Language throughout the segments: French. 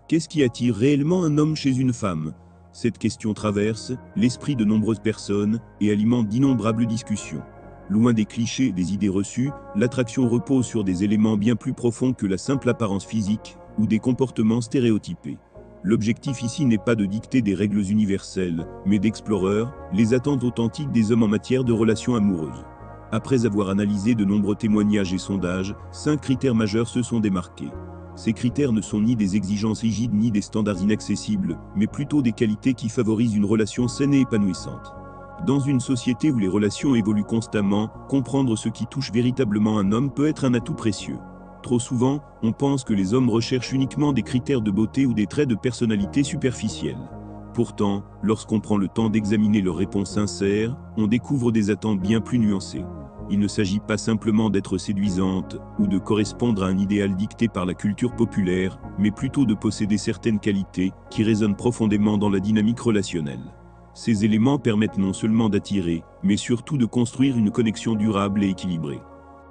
Qu'est-ce qui attire réellement un homme chez une femme? Cette question traverse l'esprit de nombreuses personnes et alimente d'innombrables discussions. Loin des clichés et des idées reçues, l'attraction repose sur des éléments bien plus profonds que la simple apparence physique ou des comportements stéréotypés. L'objectif ici n'est pas de dicter des règles universelles, mais d'explorer les attentes authentiques des hommes en matière de relations amoureuses. Après avoir analysé de nombreux témoignages et sondages, 5 critères majeurs se sont démarqués. Ces critères ne sont ni des exigences rigides ni des standards inaccessibles, mais plutôt des qualités qui favorisent une relation saine et épanouissante. Dans une société où les relations évoluent constamment, comprendre ce qui touche véritablement un homme peut être un atout précieux. Trop souvent, on pense que les hommes recherchent uniquement des critères de beauté ou des traits de personnalité superficiels. Pourtant, lorsqu'on prend le temps d'examiner leurs réponses sincères, on découvre des attentes bien plus nuancées. Il ne s'agit pas simplement d'être séduisante ou de correspondre à un idéal dicté par la culture populaire, mais plutôt de posséder certaines qualités qui résonnent profondément dans la dynamique relationnelle. Ces éléments permettent non seulement d'attirer, mais surtout de construire une connexion durable et équilibrée.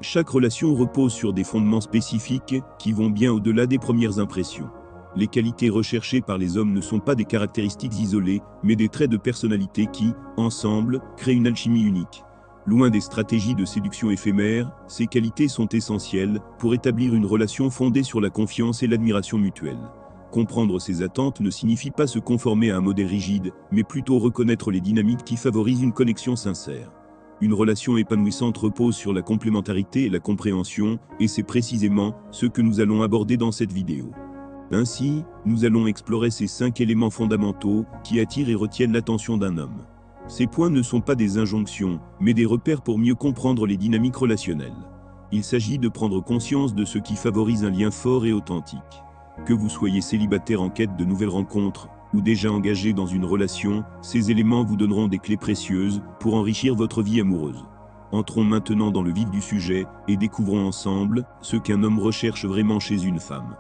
Chaque relation repose sur des fondements spécifiques qui vont bien au-delà des premières impressions. Les qualités recherchées par les hommes ne sont pas des caractéristiques isolées, mais des traits de personnalité qui, ensemble, créent une alchimie unique. Loin des stratégies de séduction éphémères, ces qualités sont essentielles pour établir une relation fondée sur la confiance et l'admiration mutuelle. Comprendre ces attentes ne signifie pas se conformer à un modèle rigide, mais plutôt reconnaître les dynamiques qui favorisent une connexion sincère. Une relation épanouissante repose sur la complémentarité et la compréhension, et c'est précisément ce que nous allons aborder dans cette vidéo. Ainsi, nous allons explorer ces 5 éléments fondamentaux qui attirent et retiennent l'attention d'un homme. Ces points ne sont pas des injonctions, mais des repères pour mieux comprendre les dynamiques relationnelles. Il s'agit de prendre conscience de ce qui favorise un lien fort et authentique. Que vous soyez célibataire en quête de nouvelles rencontres, ou déjà engagé dans une relation, ces éléments vous donneront des clés précieuses pour enrichir votre vie amoureuse. Entrons maintenant dans le vif du sujet et découvrons ensemble ce qu'un homme recherche vraiment chez une femme.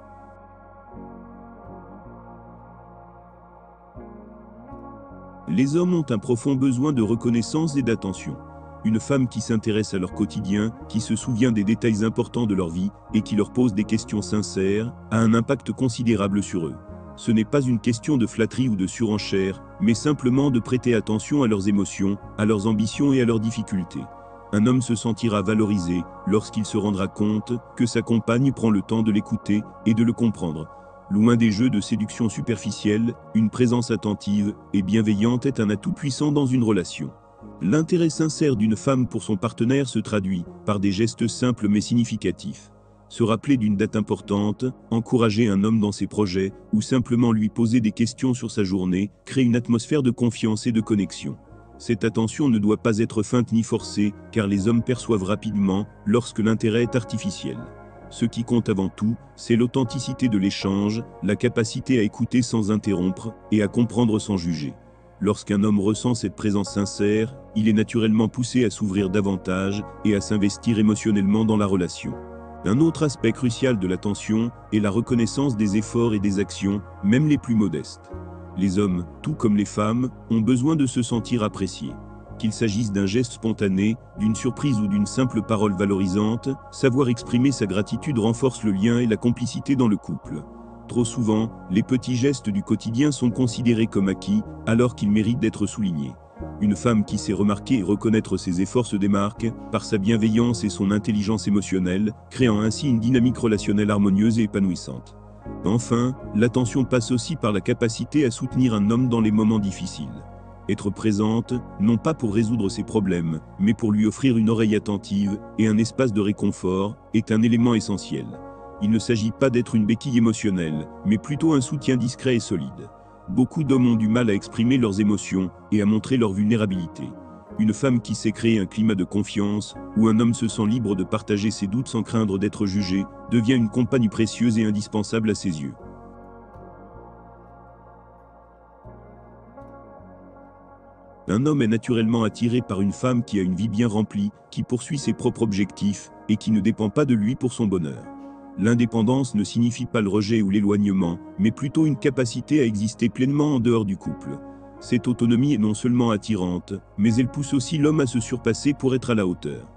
Les hommes ont un profond besoin de reconnaissance et d'attention. Une femme qui s'intéresse à leur quotidien, qui se souvient des détails importants de leur vie et qui leur pose des questions sincères, a un impact considérable sur eux. Ce n'est pas une question de flatterie ou de surenchère, mais simplement de prêter attention à leurs émotions, à leurs ambitions et à leurs difficultés. Un homme se sentira valorisé lorsqu'il se rendra compte que sa compagne prend le temps de l'écouter et de le comprendre. Loin des jeux de séduction superficielle, une présence attentive et bienveillante est un atout puissant dans une relation. L'intérêt sincère d'une femme pour son partenaire se traduit par des gestes simples mais significatifs. Se rappeler d'une date importante, encourager un homme dans ses projets, ou simplement lui poser des questions sur sa journée, crée une atmosphère de confiance et de connexion. Cette attention ne doit pas être feinte ni forcée, car les hommes perçoivent rapidement lorsque l'intérêt est artificiel. Ce qui compte avant tout, c'est l'authenticité de l'échange, la capacité à écouter sans interrompre et à comprendre sans juger. Lorsqu'un homme ressent cette présence sincère, il est naturellement poussé à s'ouvrir davantage et à s'investir émotionnellement dans la relation. Un autre aspect crucial de l'attention est la reconnaissance des efforts et des actions, même les plus modestes. Les hommes, tout comme les femmes, ont besoin de se sentir appréciés. Qu'il s'agisse d'un geste spontané, d'une surprise ou d'une simple parole valorisante, savoir exprimer sa gratitude renforce le lien et la complicité dans le couple. Trop souvent, les petits gestes du quotidien sont considérés comme acquis, alors qu'ils méritent d'être soulignés. Une femme qui sait remarquer et reconnaître ses efforts se démarque par sa bienveillance et son intelligence émotionnelle, créant ainsi une dynamique relationnelle harmonieuse et épanouissante. Enfin, l'attention passe aussi par la capacité à soutenir un homme dans les moments difficiles. Être présente, non pas pour résoudre ses problèmes, mais pour lui offrir une oreille attentive et un espace de réconfort, est un élément essentiel. Il ne s'agit pas d'être une béquille émotionnelle, mais plutôt un soutien discret et solide. Beaucoup d'hommes ont du mal à exprimer leurs émotions et à montrer leur vulnérabilité. Une femme qui sait créer un climat de confiance, où un homme se sent libre de partager ses doutes sans craindre d'être jugé, devient une compagne précieuse et indispensable à ses yeux. Un homme est naturellement attiré par une femme qui a une vie bien remplie, qui poursuit ses propres objectifs, et qui ne dépend pas de lui pour son bonheur. L'indépendance ne signifie pas le rejet ou l'éloignement, mais plutôt une capacité à exister pleinement en dehors du couple. Cette autonomie est non seulement attirante, mais elle pousse aussi l'homme à se surpasser pour être à la hauteur.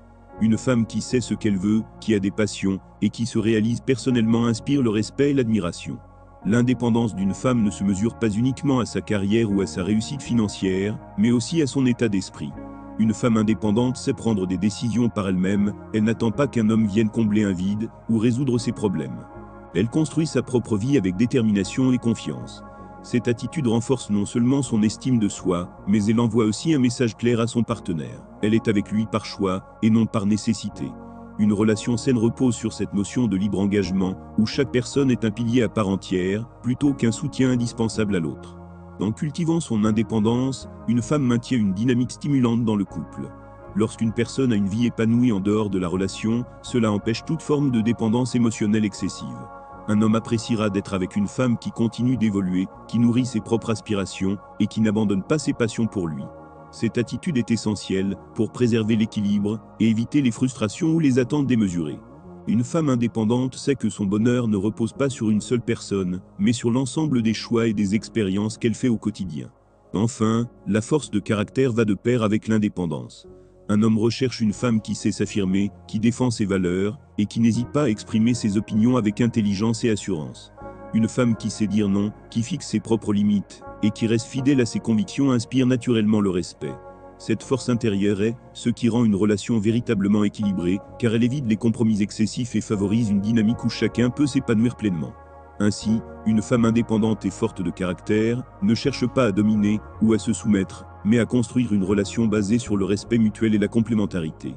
Une femme qui sait ce qu'elle veut, qui a des passions, et qui se réalise personnellement inspire le respect et l'admiration. L'indépendance d'une femme ne se mesure pas uniquement à sa carrière ou à sa réussite financière, mais aussi à son état d'esprit. Une femme indépendante sait prendre des décisions par elle-même, elle n'attend pas qu'un homme vienne combler un vide ou résoudre ses problèmes. Elle construit sa propre vie avec détermination et confiance. Cette attitude renforce non seulement son estime de soi, mais elle envoie aussi un message clair à son partenaire. Elle est avec lui par choix et non par nécessité. Une relation saine repose sur cette notion de libre engagement, où chaque personne est un pilier à part entière, plutôt qu'un soutien indispensable à l'autre. En cultivant son indépendance, une femme maintient une dynamique stimulante dans le couple. Lorsqu'une personne a une vie épanouie en dehors de la relation, cela empêche toute forme de dépendance émotionnelle excessive. Un homme appréciera d'être avec une femme qui continue d'évoluer, qui nourrit ses propres aspirations et qui n'abandonne pas ses passions pour lui. Cette attitude est essentielle pour préserver l'équilibre et éviter les frustrations ou les attentes démesurées. Une femme indépendante sait que son bonheur ne repose pas sur une seule personne, mais sur l'ensemble des choix et des expériences qu'elle fait au quotidien. Enfin, la force de caractère va de pair avec l'indépendance. Un homme recherche une femme qui sait s'affirmer, qui défend ses valeurs, et qui n'hésite pas à exprimer ses opinions avec intelligence et assurance. Une femme qui sait dire non, qui fixe ses propres limites, et qui reste fidèle à ses convictions inspire naturellement le respect. Cette force intérieure est ce qui rend une relation véritablement équilibrée, car elle évite les compromis excessifs et favorise une dynamique où chacun peut s'épanouir pleinement. Ainsi, une femme indépendante et forte de caractère ne cherche pas à dominer ou à se soumettre, mais à construire une relation basée sur le respect mutuel et la complémentarité.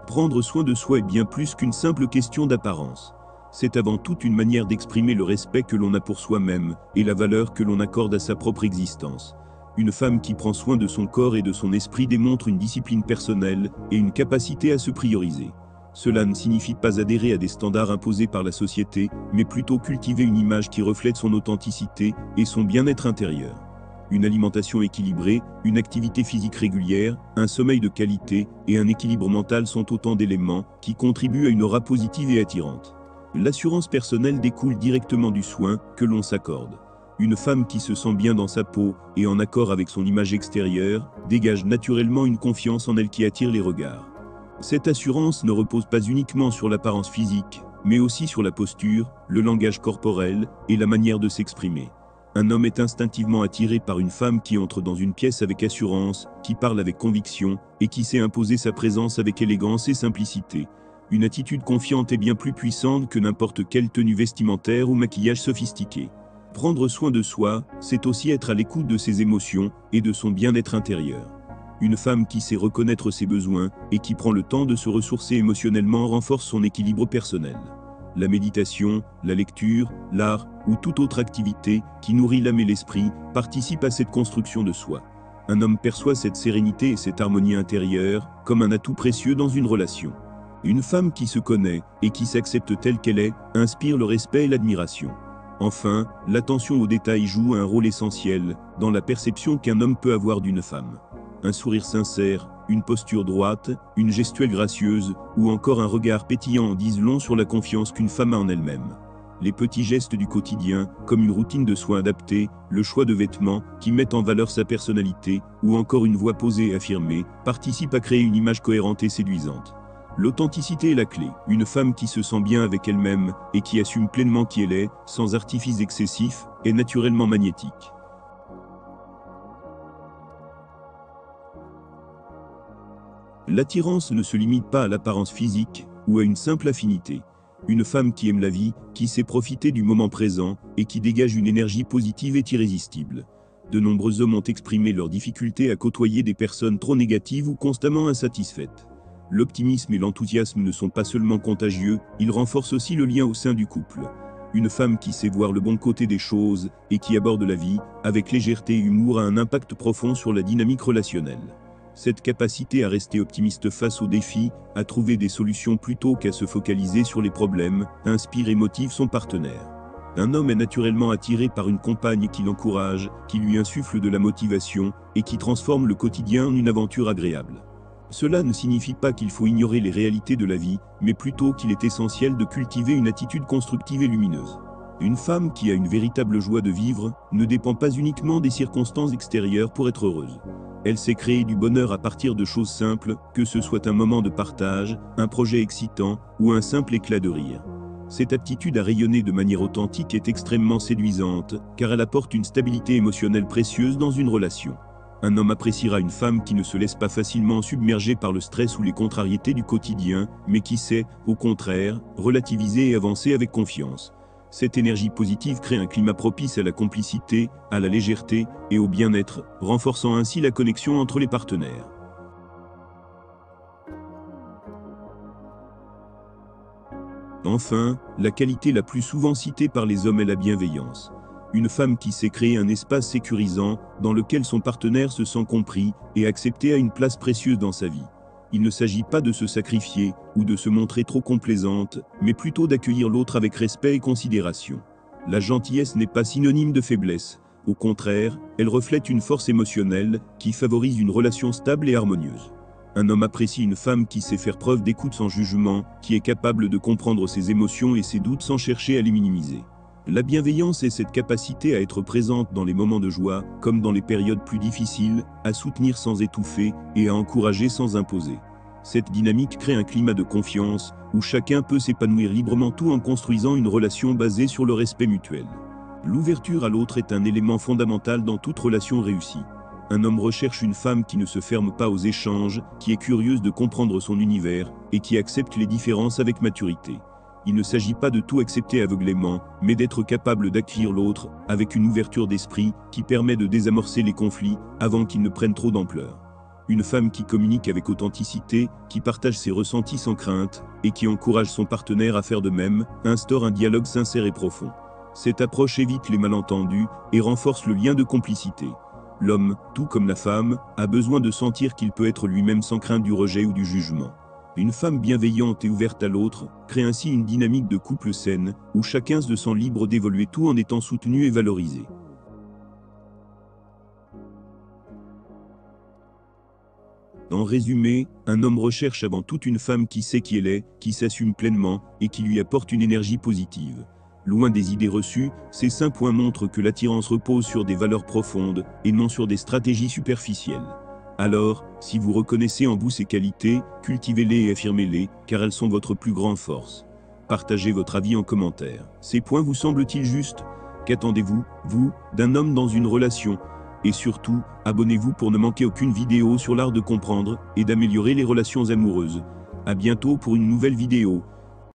Prendre soin de soi est bien plus qu'une simple question d'apparence. C'est avant tout une manière d'exprimer le respect que l'on a pour soi-même et la valeur que l'on accorde à sa propre existence. Une femme qui prend soin de son corps et de son esprit démontre une discipline personnelle et une capacité à se prioriser. Cela ne signifie pas adhérer à des standards imposés par la société, mais plutôt cultiver une image qui reflète son authenticité et son bien-être intérieur. Une alimentation équilibrée, une activité physique régulière, un sommeil de qualité et un équilibre mental sont autant d'éléments qui contribuent à une aura positive et attirante. L'assurance personnelle découle directement du soin que l'on s'accorde. Une femme qui se sent bien dans sa peau et en accord avec son image extérieure dégage naturellement une confiance en elle qui attire les regards. Cette assurance ne repose pas uniquement sur l'apparence physique, mais aussi sur la posture, le langage corporel et la manière de s'exprimer. Un homme est instinctivement attiré par une femme qui entre dans une pièce avec assurance, qui parle avec conviction et qui sait imposer sa présence avec élégance et simplicité. Une attitude confiante est bien plus puissante que n'importe quelle tenue vestimentaire ou maquillage sophistiqué. Prendre soin de soi, c'est aussi être à l'écoute de ses émotions et de son bien-être intérieur. Une femme qui sait reconnaître ses besoins et qui prend le temps de se ressourcer émotionnellement renforce son équilibre personnel. La méditation, la lecture, l'art ou toute autre activité qui nourrit l'âme et l'esprit participe à cette construction de soi. Un homme perçoit cette sérénité et cette harmonie intérieure comme un atout précieux dans une relation. Une femme qui se connaît et qui s'accepte telle qu'elle est inspire le respect et l'admiration. Enfin, l'attention aux détails joue un rôle essentiel dans la perception qu'un homme peut avoir d'une femme. Un sourire sincère, une posture droite, une gestuelle gracieuse ou encore un regard pétillant en disent long sur la confiance qu'une femme a en elle-même. Les petits gestes du quotidien, comme une routine de soins adaptée, le choix de vêtements qui mettent en valeur sa personnalité ou encore une voix posée et affirmée, participent à créer une image cohérente et séduisante. L'authenticité est la clé. Une femme qui se sent bien avec elle-même et qui assume pleinement qui elle est, sans artifice excessif, est naturellement magnétique. L'attirance ne se limite pas à l'apparence physique ou à une simple affinité. Une femme qui aime la vie, qui sait profiter du moment présent et qui dégage une énergie positive est irrésistible. De nombreux hommes ont exprimé leur difficulté à côtoyer des personnes trop négatives ou constamment insatisfaites. L'optimisme et l'enthousiasme ne sont pas seulement contagieux, ils renforcent aussi le lien au sein du couple. Une femme qui sait voir le bon côté des choses et qui aborde la vie avec légèreté et humour a un impact profond sur la dynamique relationnelle. Cette capacité à rester optimiste face aux défis, à trouver des solutions plutôt qu'à se focaliser sur les problèmes, inspire et motive son partenaire. Un homme est naturellement attiré par une compagne qui l'encourage, qui lui insuffle de la motivation et qui transforme le quotidien en une aventure agréable. Cela ne signifie pas qu'il faut ignorer les réalités de la vie, mais plutôt qu'il est essentiel de cultiver une attitude constructive et lumineuse. Une femme qui a une véritable joie de vivre ne dépend pas uniquement des circonstances extérieures pour être heureuse. Elle sait créer du bonheur à partir de choses simples, que ce soit un moment de partage, un projet excitant ou un simple éclat de rire. Cette aptitude à rayonner de manière authentique est extrêmement séduisante, car elle apporte une stabilité émotionnelle précieuse dans une relation. Un homme appréciera une femme qui ne se laisse pas facilement submerger par le stress ou les contrariétés du quotidien, mais qui sait, au contraire, relativiser et avancer avec confiance. Cette énergie positive crée un climat propice à la complicité, à la légèreté et au bien-être, renforçant ainsi la connexion entre les partenaires. Enfin, la qualité la plus souvent citée par les hommes est la bienveillance. Une femme qui sait créer un espace sécurisant, dans lequel son partenaire se sent compris et accepté a une place précieuse dans sa vie. Il ne s'agit pas de se sacrifier ou de se montrer trop complaisante, mais plutôt d'accueillir l'autre avec respect et considération. La gentillesse n'est pas synonyme de faiblesse. Au contraire, elle reflète une force émotionnelle qui favorise une relation stable et harmonieuse. Un homme apprécie une femme qui sait faire preuve d'écoute sans jugement, qui est capable de comprendre ses émotions et ses doutes sans chercher à les minimiser. La bienveillance est cette capacité à être présente dans les moments de joie, comme dans les périodes plus difficiles, à soutenir sans étouffer et à encourager sans imposer. Cette dynamique crée un climat de confiance, où chacun peut s'épanouir librement tout en construisant une relation basée sur le respect mutuel. L'ouverture à l'autre est un élément fondamental dans toute relation réussie. Un homme recherche une femme qui ne se ferme pas aux échanges, qui est curieuse de comprendre son univers, et qui accepte les différences avec maturité. Il ne s'agit pas de tout accepter aveuglément, mais d'être capable d'accueillir l'autre, avec une ouverture d'esprit, qui permet de désamorcer les conflits, avant qu'ils ne prennent trop d'ampleur. Une femme qui communique avec authenticité, qui partage ses ressentis sans crainte, et qui encourage son partenaire à faire de même, instaure un dialogue sincère et profond. Cette approche évite les malentendus, et renforce le lien de complicité. L'homme, tout comme la femme, a besoin de sentir qu'il peut être lui-même sans crainte du rejet ou du jugement. Une femme bienveillante et ouverte à l'autre crée ainsi une dynamique de couple saine, où chacun se sent libre d'évoluer tout en étant soutenu et valorisé. En résumé, un homme recherche avant tout une femme qui sait qui elle est, qui s'assume pleinement et qui lui apporte une énergie positive. Loin des idées reçues, ces 5 points montrent que l'attirance repose sur des valeurs profondes et non sur des stratégies superficielles. Alors, si vous reconnaissez en vous ces qualités, cultivez-les et affirmez-les, car elles sont votre plus grande force. Partagez votre avis en commentaire. Ces points vous semblent-ils justes? Qu'attendez-vous, vous, d'un homme dans une relation? Et surtout, abonnez-vous pour ne manquer aucune vidéo sur l'art de comprendre et d'améliorer les relations amoureuses. À bientôt pour une nouvelle vidéo.